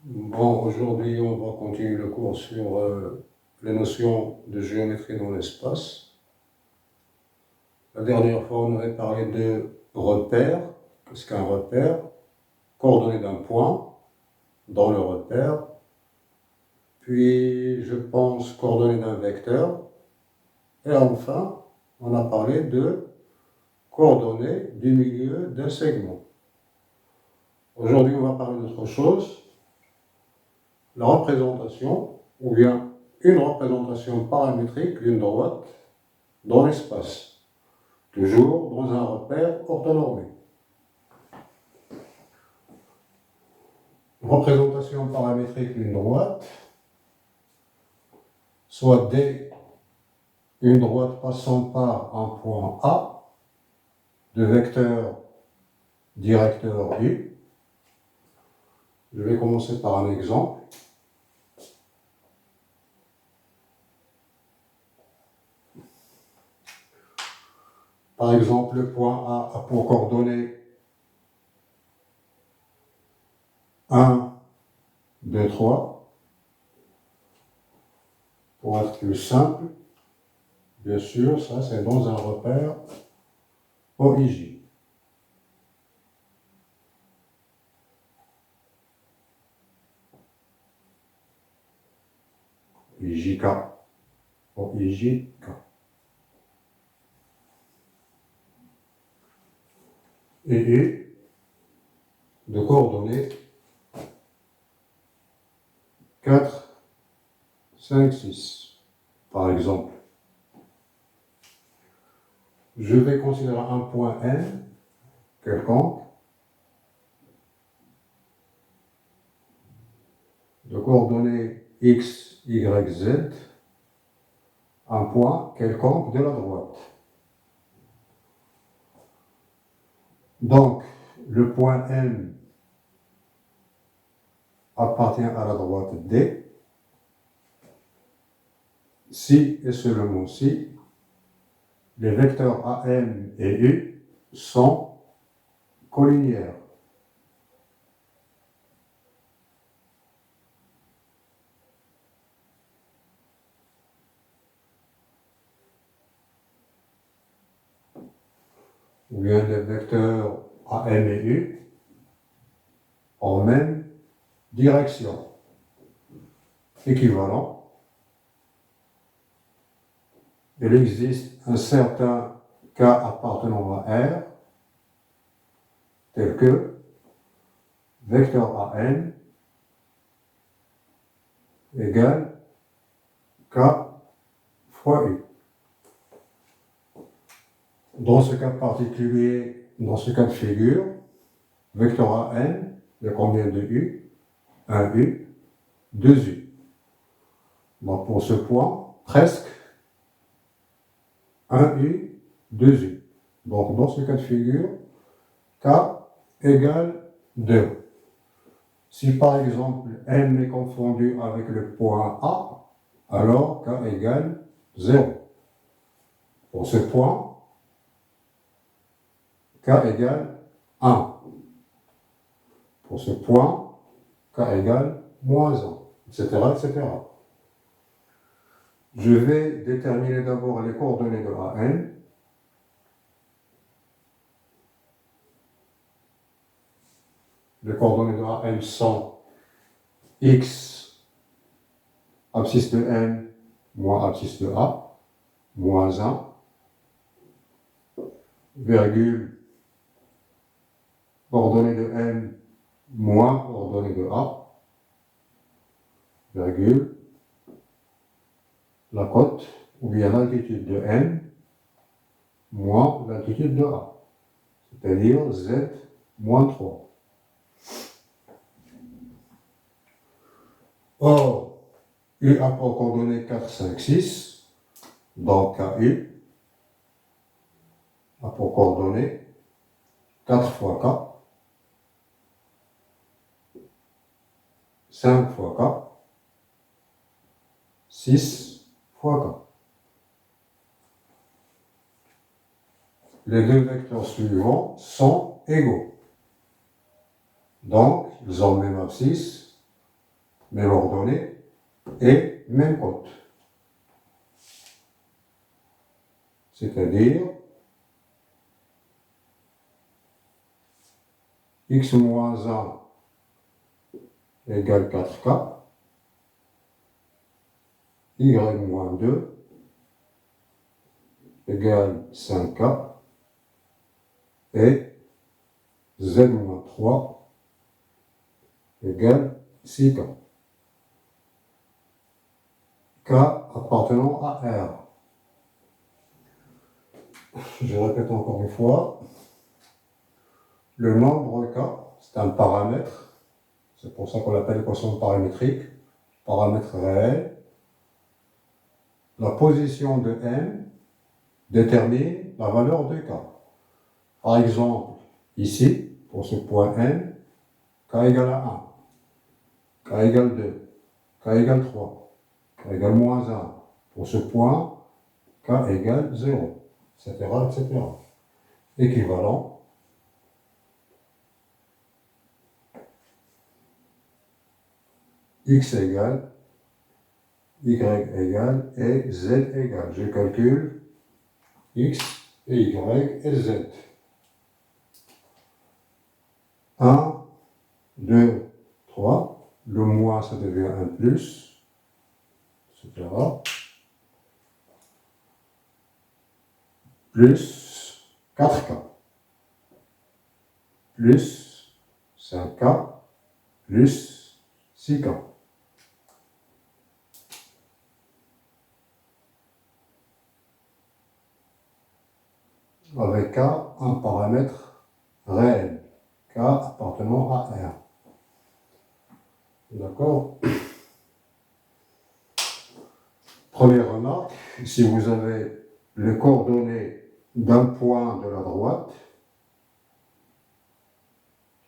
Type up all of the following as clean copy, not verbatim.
Bon, aujourd'hui, on va continuer le cours sur les notions de géométrie dans l'espace. La dernière fois, on avait parlé de repères. Qu'est-ce qu'un repère? Coordonnées d'un point dans le repère. Puis, je pense, coordonnées d'un vecteur. Et enfin, on a parlé de coordonnées du milieu d'un segment. Aujourd'hui, on va parler d'autre chose. La représentation, ou bien une représentation paramétrique d'une droite dans l'espace, toujours dans un repère orthonormé. Représentation paramétrique d'une droite, soit D, une droite passant par un point A, de vecteur directeur U. Je vais commencer par un exemple. Par exemple, le point A a pour coordonnées 1, 2, 3. Pour être plus simple, bien sûr, ça c'est dans un repère OIJ. OIJK. OIJK. Et U de coordonnées 4, 5, 6. Par exemple, je vais considérer un point N quelconque de coordonnées X, Y, Z, un point quelconque de la droite. Donc, le point M appartient à la droite D, si et seulement si les vecteurs AM et U sont collinéaires. Ou bien les vecteurs AM et U en même direction. Équivalent. Il existe un certain cas appartenant à R, tel que vecteur AN égale K fois U. Dans ce cas particulier, dans ce cas de figure, vecteur AN, il y a combien de U? 1 U, 2 U. Donc pour ce point, presque 1 U, 2 U. Donc dans ce cas de figure, K égale 2. Si par exemple M est confondu avec le point A, alors K égale 0. Pour ce point, K égale 1. Pour ce point, K égale moins 1, etc., etc. Je vais déterminer d'abord les coordonnées de AN. Les coordonnées de AN sont X, abscisse de N, moins abscisse de A, moins 1, virgule, coordonnées de N, moins coordonnées de A, virgule, la cote, ou bien l'altitude de N, moins l'altitude de A, c'est-à-dire Z moins 3. Or, U a pour coordonnées 4, 5, 6, donc KU a pour coordonnées 4 fois K, 5 fois K, 6 fois K. Les deux vecteurs suivants sont égaux. Donc, ils ont le même abscisse, même ordonnée et même cote. C'est-à-dire x moins 1 égale 4k, y moins 2 égale 5k, et z moins 3 égale 6k. K appartenant à R. Je répète encore une fois, le nombre K, c'est un paramètre, c'est pour ça qu'on l'appelle équation paramétrique, paramètre réel. La position de M détermine la valeur de K. Par exemple, ici, pour ce point M, K égale à 1, K égale 2, K égale 3, K égale moins 1. Pour ce point, K égale 0, etc., etc. Équivalent. X égale, Y égale et Z égale. Je calcule X et Y et Z. 1, 2, 3. Le moins, ça devient un plus, etc. Plus 4K. Plus 5K. Plus 6K. Avec K, un paramètre réel. K appartenant à R. D'accord? Première remarque, si vous avez les coordonnées d'un point de la droite,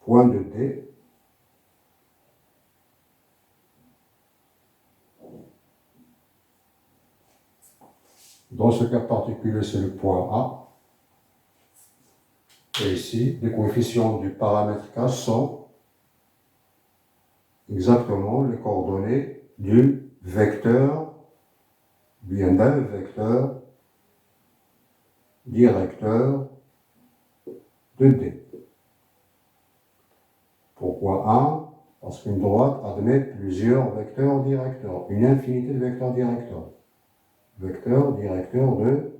point de D, dans ce cas particulier, c'est le point A. Et ici, les coefficients du paramètre K sont exactement les coordonnées du vecteur, bien d'un vecteur directeur de D. Pourquoi 1? Parce qu'une droite admet plusieurs vecteurs directeurs, une infinité de vecteurs directeurs. Vecteur directeur de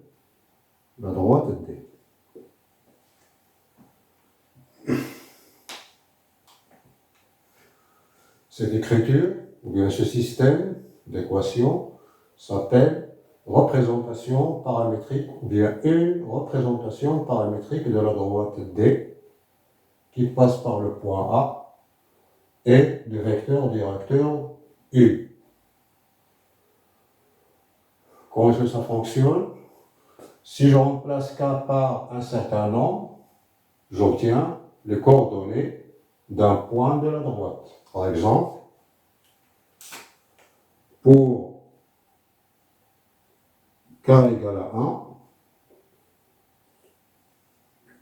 la droite D. Cette écriture, ou bien ce système d'équations, s'appelle représentation paramétrique, ou bien une représentation paramétrique de la droite D qui passe par le point A et du vecteur directeur U. Comment est-ce que ça fonctionne? Si je remplace K par un certain nombre, j'obtiens les coordonnées d'un point de la droite. Par exemple, pour K égale à 1,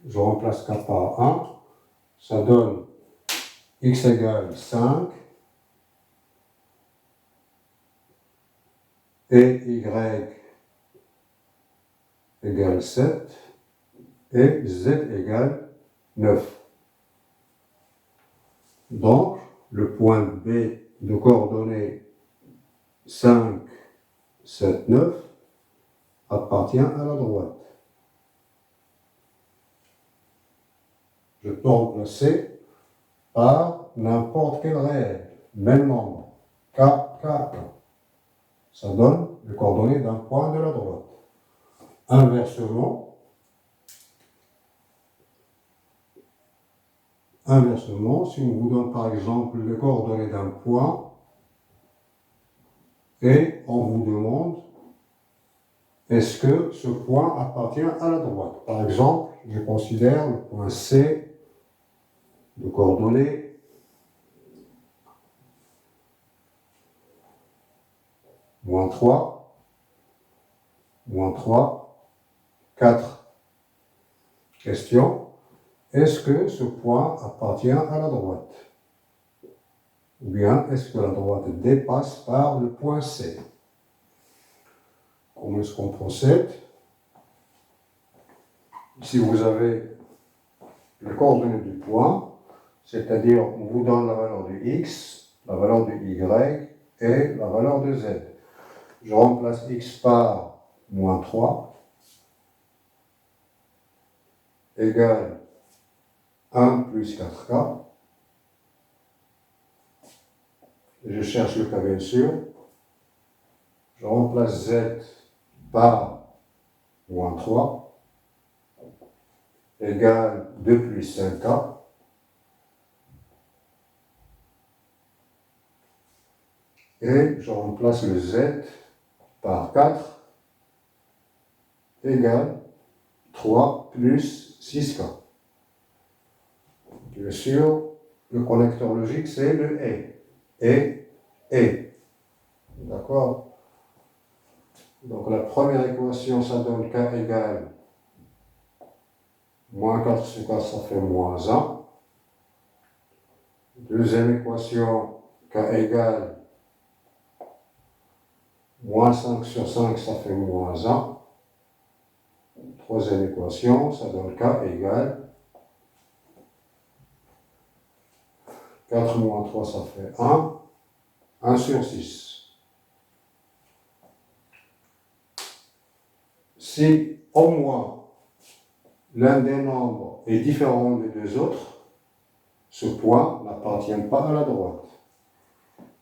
je remplace K par 1, ça donne X égale 5 et Y égale 7 et Z égale 9. Donc, le point B de coordonnées 5, 7, 9 appartient à la droite. Je peux remplacer par n'importe quel réel, même nombre, K, K, K. Ça donne les coordonnées d'un point de la droite. Inversement, si on vous donne par exemple les coordonnées d'un point et on vous demande est-ce que ce point appartient à la droite. Par exemple, je considère le point C de coordonnées moins 3, 4. Question, est-ce que ce point appartient à la droite? Ou bien est-ce que la droite D passe par le point C? Comment est-ce qu'on procède? Ici, vous avez les coordonnées du point, c'est-à-dire on vous donne la valeur de x, la valeur de y et la valeur de z. Je remplace x par moins 3 égale 1 plus 4k. Je cherche le k bien sûr. Je remplace z par moins 3 égale 2 plus 5k. Et je remplace le z par 4 égale 3 plus 6k. Bien sûr, le connecteur logique, c'est le et. D'accord? Donc la première équation, ça donne k égale moins 4 sur 4, ça fait moins 1. Deuxième équation, k égale moins 5 sur 5, ça fait moins 1. Troisième équation, ça donne k égale 4 moins 3, ça fait 1 sur 6. Si au moins l'un des nombres est différent des deux autres, ce point n'appartient pas à la droite.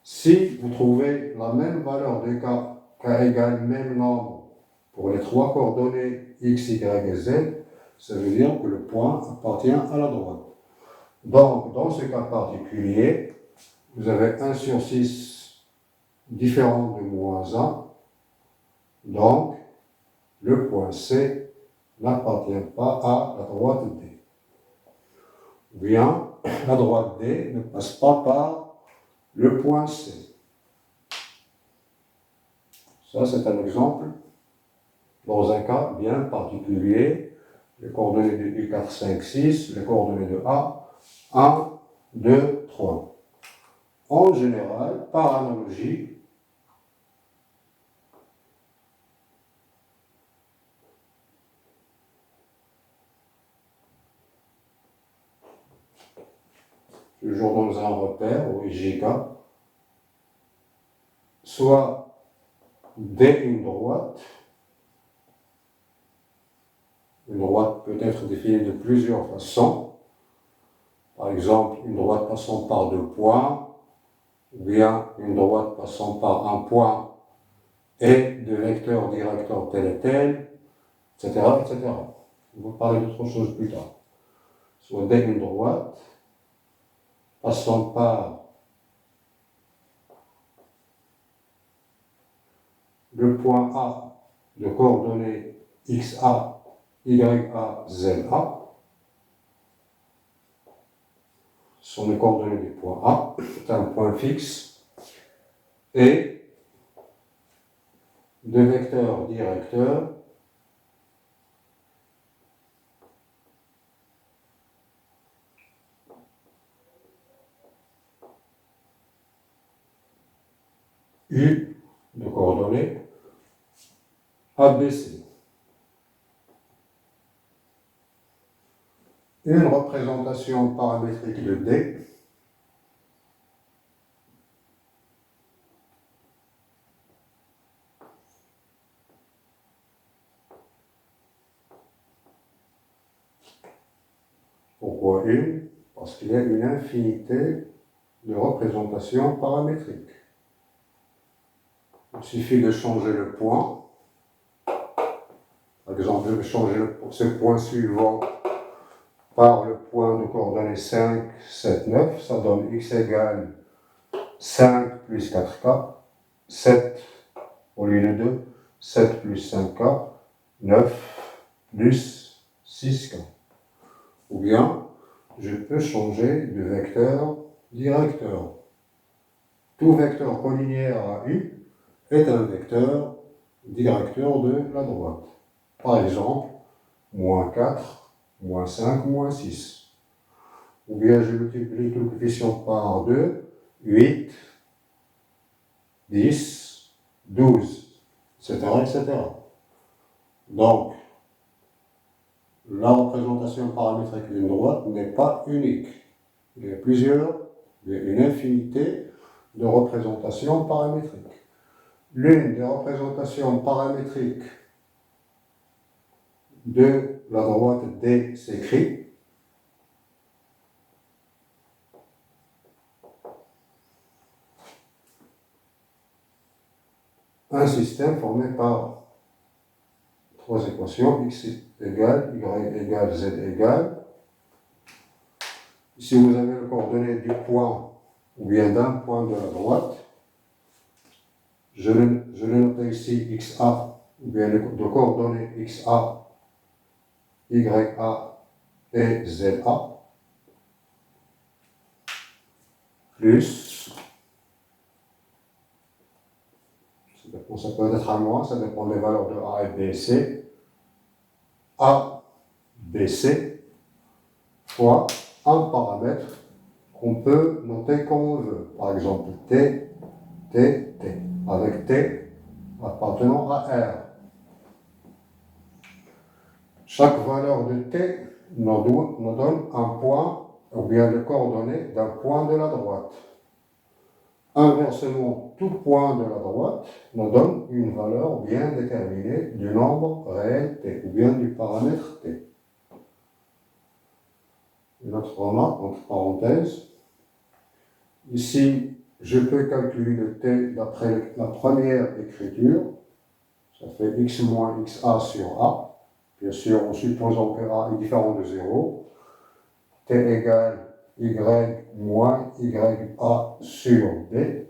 Si vous trouvez la même valeur de k égale même nombre pour les trois coordonnées x, y et z, ça veut dire que le point appartient à la droite. Donc, dans ce cas particulier, vous avez 1 sur 6 différent de moins 1. Donc, le point C n'appartient pas à la droite D. Ou bien, la droite D ne passe pas par le point C. Ça, c'est un exemple dans un cas bien particulier. Les coordonnées de U4, 5, 6, les coordonnées de A, 1, 2, 3. En général, par analogie, toujours dans un repère, ou IJK, soit D une droite peut être définie de plusieurs façons. Par exemple, une droite passant par deux points, ou bien une droite passant par un point et deux vecteurs directeurs tel et tel, etc., etc. On va parler d'autre chose plus tard. Soit D une droite passant par le point A de coordonnées XA, YA, ZA, sont les coordonnées du point A, c'est un point fixe, et deux vecteurs directeurs U de coordonnées ABC. Une représentation paramétrique de D Pourquoi une? Parce qu'il y a une infinité de représentations paramétriques. Il suffit de changer le point. Par exemple, je vais changer ce point suivant par le point de coordonnées 5, 7, 9. Ça donne x égale 5 plus 4k, 7 au lieu de 2, 7 plus 5k, 9 plus 6k. Ou bien, je peux changer de vecteur directeur. Tout vecteur collinéaire à U est un vecteur directeur de la droite. Par exemple, moins 4, moins 5, moins 6. Ou bien je multiplie tout le coefficient par 2, 8, 10, 12, etc., etc. Donc, la représentation paramétrique d'une droite n'est pas unique. Il y a une infinité de représentations paramétriques. L'une des représentations paramétriques de la droite D s'écrit un système formé par trois équations, x égale, y égale, z égale. Si vous avez le coordonnée du point ou bien d'un point de la droite, je l'ai noté ici xa, ou bien de coordonnées xa, ya et za, plus, ça peut être à moins, ça dépend des valeurs de a et b et c, a, b, c, fois un paramètre qu'on peut noter comme on veut. Par exemple, t, t, t, avec t appartenant à R. Chaque valeur de t nous donne un point, ou bien les coordonnées d'un point de la droite. Inversement, tout point de la droite nous donne une valeur bien déterminée du nombre réel t, ou bien du paramètre t. Une autre remarque, entre parenthèses. Ici, je peux calculer le t d'après la première écriture. Ça fait x moins xa sur a. Bien sûr, en supposant que a est différent de 0. T égale y moins ya sur b.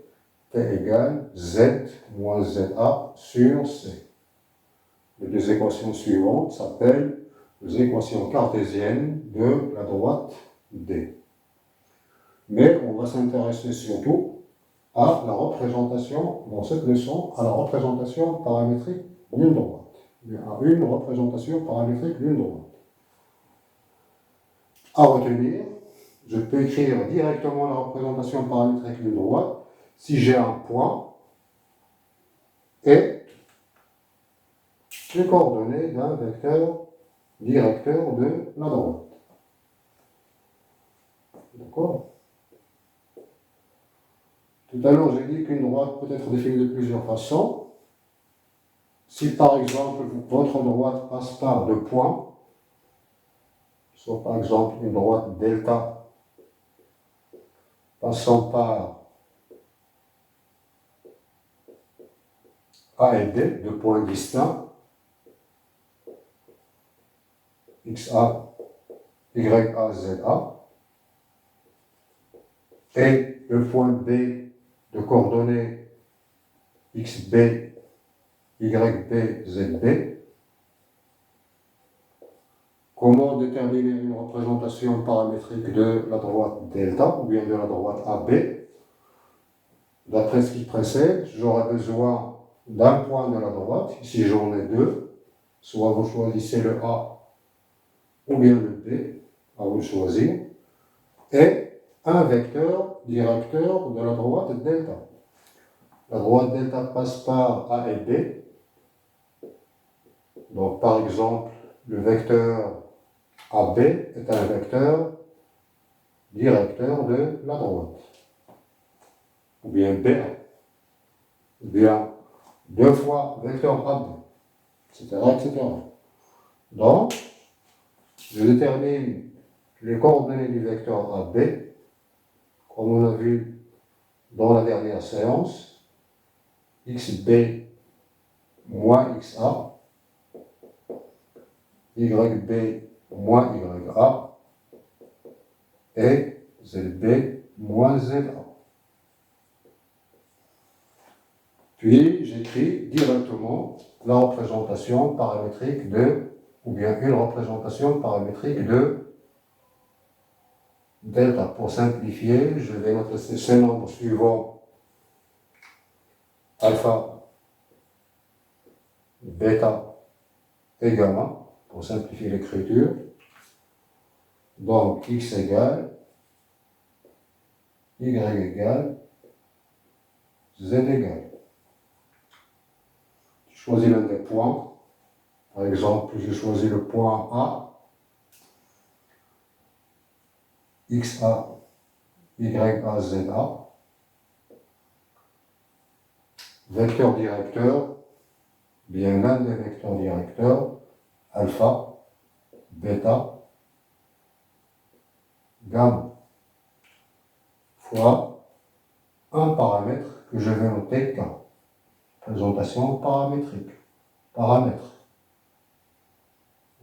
T égale z moins za sur c. Les deux équations suivantes s'appellent les équations cartésiennes de la droite D. Mais on va s'intéresser surtout à la représentation, dans cette leçon, à la représentation paramétrique d'une droite. À une représentation paramétrique d'une droite. À retenir, je peux écrire directement la représentation paramétrique d'une droite si j'ai un point et les coordonnées d'un vecteur directeur de la droite. D'accord? Tout à l'heure, j'ai dit qu'une droite peut être définie de plusieurs façons. Si par exemple, votre droite passe par deux points, soit par exemple une droite delta passant par A et B, deux points distincts, xa, ya, za, et le point B de coordonnées xb, yb, zb. Comment déterminer une représentation paramétrique de la droite delta ou bien de la droite AB? D'après ce qui précède, j'aurai besoin d'un point de la droite. Ici, j'en ai deux. Soit vous choisissez le A ou bien le B, à vous choisir. Et un vecteur directeur de la droite delta. La droite delta passe par A et B. Donc, par exemple, le vecteur AB est un vecteur directeur de la droite. Ou bien BA. Ou bien deux fois vecteur AB, etc., etc. Donc, je détermine les coordonnées du vecteur AB, comme on a vu dans la dernière séance, xb moins xa, yb moins ya, et zb moins za. Puis, j'écris directement la représentation paramétrique de, ou bien une représentation paramétrique de delta. Pour simplifier, je vais noter ces nombres suivants: alpha, bêta et gamma, pour simplifier l'écriture. Donc, x égale, y égale, Z égale. Je choisis l'un des points. Par exemple, j'ai choisi le point A. XA, YA, ZA. Vecteur directeur, bien l'un des vecteurs directeurs, alpha, bêta, gamma, fois un paramètre que je vais noter K. Présentation paramétrique. Paramètre.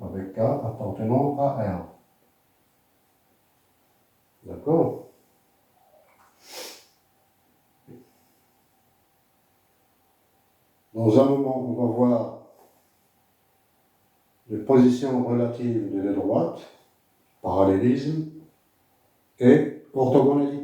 Avec K appartenant à R. D'accord? Dans un moment, on va voir les positions relatives de la droite, parallélisme et orthogonalité.